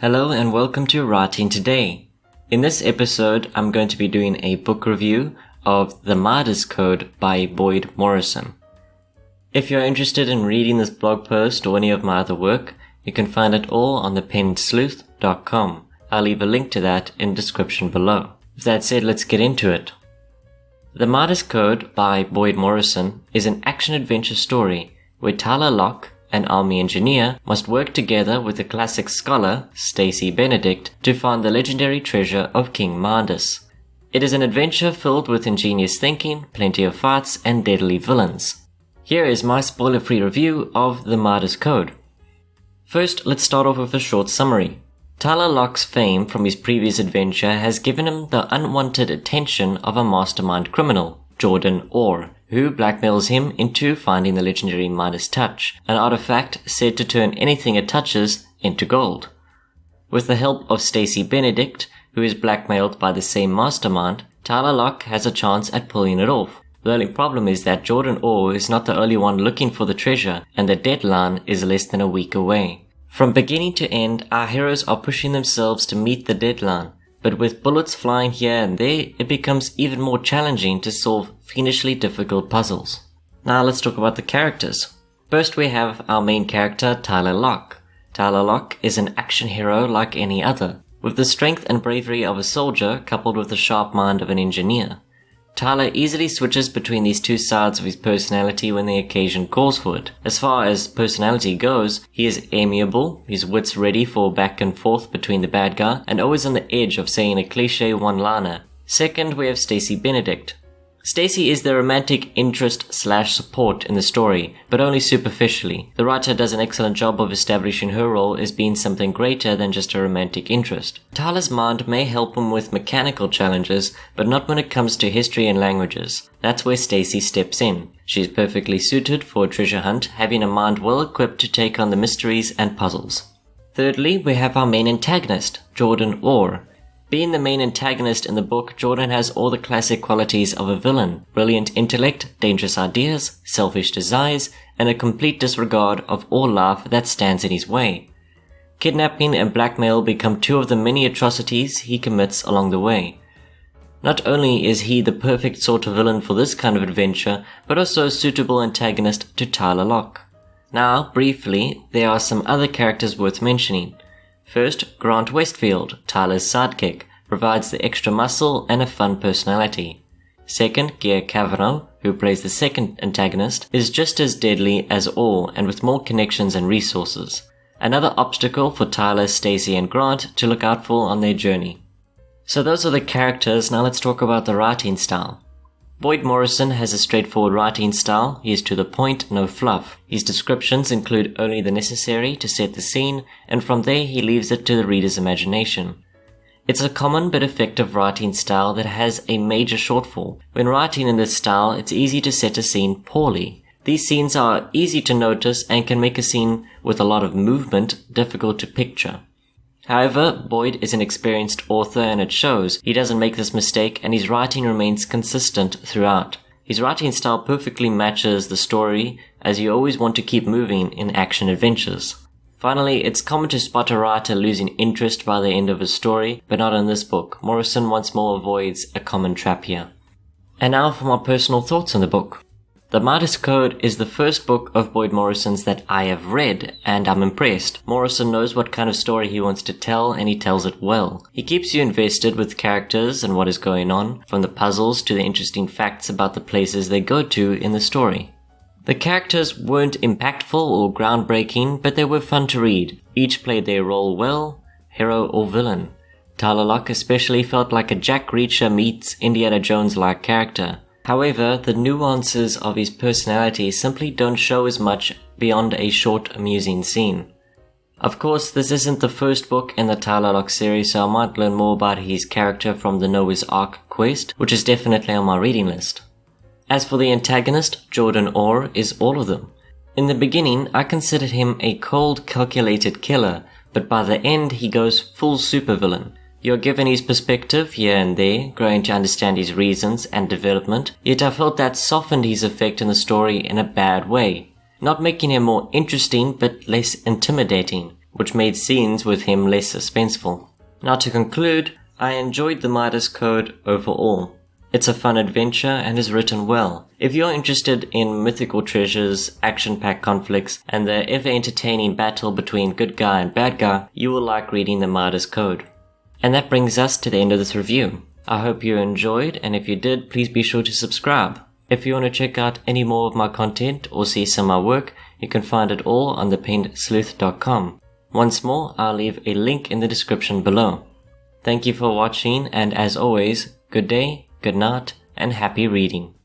Hello and welcome to Writing Today. In this episode, I'm going to be doing a book review of The Midas Code by Boyd Morrison. If you're interested in reading this blog post or any of my other work, you can find it all on thepensleuth.com. I'll leave a link to that in the description below. With that said, let's get into it. The Midas Code by Boyd Morrison is an action-adventure story where Tyler Locke, an army engineer, must work together with the classic scholar, Stacey Benedict, to find the legendary treasure of King Midas. It is an adventure filled with ingenious thinking, plenty of fights, and deadly villains. Here is my spoiler-free review of The Midas Code. First, let's start off with a short summary. Tyler Locke's fame from his previous adventure has given him the unwanted attention of a mastermind criminal, Jordan Orr, who blackmails him into finding the legendary Midas touch, an artifact said to turn anything it touches into gold. With the help of Stacey Benedict, who is blackmailed by the same mastermind, Tyler Locke has a chance at pulling it off. The only problem is that Jordan Orr is not the only one looking for the treasure, and the deadline is less than a week away. From beginning to end, our heroes are pushing themselves to meet the deadline, but with bullets flying here and there, it becomes even more challenging to solve fiendishly difficult puzzles. Now let's talk about the characters. First we have our main character, Tyler Locke. Tyler Locke is an action hero like any other, with the strength and bravery of a soldier coupled with the sharp mind of an engineer. Tyler easily switches between these two sides of his personality when the occasion calls for it. As far as personality goes, he is amiable, his wits ready for back and forth between the bad guy, and always on the edge of saying a cliche one-liner. Second, we have Stacey Benedict. Stacey is the romantic interest/support in the story, but only superficially. The writer does an excellent job of establishing her role as being something greater than just a romantic interest. Tyler's mind may help him with mechanical challenges, but not when it comes to history and languages. That's where Stacey steps in. She is perfectly suited for a treasure hunt, having a mind well equipped to take on the mysteries and puzzles. Thirdly, we have our main antagonist, Jordan Orr. Being the main antagonist in the book, Jordan has all the classic qualities of a villain: brilliant intellect, dangerous ideas, selfish desires, and a complete disregard of all life that stands in his way. Kidnapping and blackmail become two of the many atrocities he commits along the way. Not only is he the perfect sort of villain for this kind of adventure, but also a suitable antagonist to Tyler Locke. Now, briefly, there are some other characters worth mentioning. First, Grant Westfield, Tyler's sidekick, provides the extra muscle and a fun personality. Second, Gear Cavanaugh, who plays the second antagonist, is just as deadly as Orr and with more connections and resources. Another obstacle for Tyler, Stacey, and Grant to look out for on their journey. So those are the characters. Now let's talk about the writing style. Boyd Morrison has a straightforward writing style. He is to the point, no fluff. His descriptions include only the necessary to set the scene, and from there he leaves it to the reader's imagination. It's a common but effective writing style that has a major shortfall. When writing in this style, it's easy to set a scene poorly. These scenes are easy to notice and can make a scene with a lot of movement difficult to picture. However, Boyd is an experienced author and it shows. He doesn't make this mistake and his writing remains consistent throughout. His writing style perfectly matches the story, as you always want to keep moving in action adventures. Finally, it's common to spot a writer losing interest by the end of a story, but not in this book. Morrison once more avoids a common trap here. And now for my personal thoughts on the book. The Midas Code is the first book of Boyd Morrison's that I have read, and I'm impressed. Morrison knows what kind of story he wants to tell, and he tells it well. He keeps you invested with characters and what is going on, from the puzzles to the interesting facts about the places they go to in the story. The characters weren't impactful or groundbreaking, but they were fun to read. Each played their role well, hero or villain. Tyler Locke especially felt like a Jack Reacher meets Indiana Jones-like character. However, the nuances of his personality simply don't show as much beyond a short, amusing scene. Of course, this isn't the first book in the Tyler Locke series, so I might learn more about his character from the Noah's Ark quest, which is definitely on my reading list. As for the antagonist, Jordan Orr is all of them. In the beginning, I considered him a cold, calculated killer, but by the end he goes full supervillain. You're given his perspective here and there, growing to understand his reasons and development, yet I felt that softened his effect in the story in a bad way, not making him more interesting but less intimidating. which made scenes with him less suspenseful. Now to conclude, I enjoyed the Midas Code overall. It's a fun adventure and is written well. If you're interested in mythical treasures, action-packed conflicts, and the ever-entertaining battle between good guy and bad guy, you will like reading the Midas Code. And that brings us to the end of this review. I hope you enjoyed, and if you did, please be sure to subscribe. If you want to check out any more of my content or see some of my work, you can find it all on thepenedsleuth.com. Once more, I'll leave a link in the description below. Thank you for watching, and as always, good day, good night, and happy reading.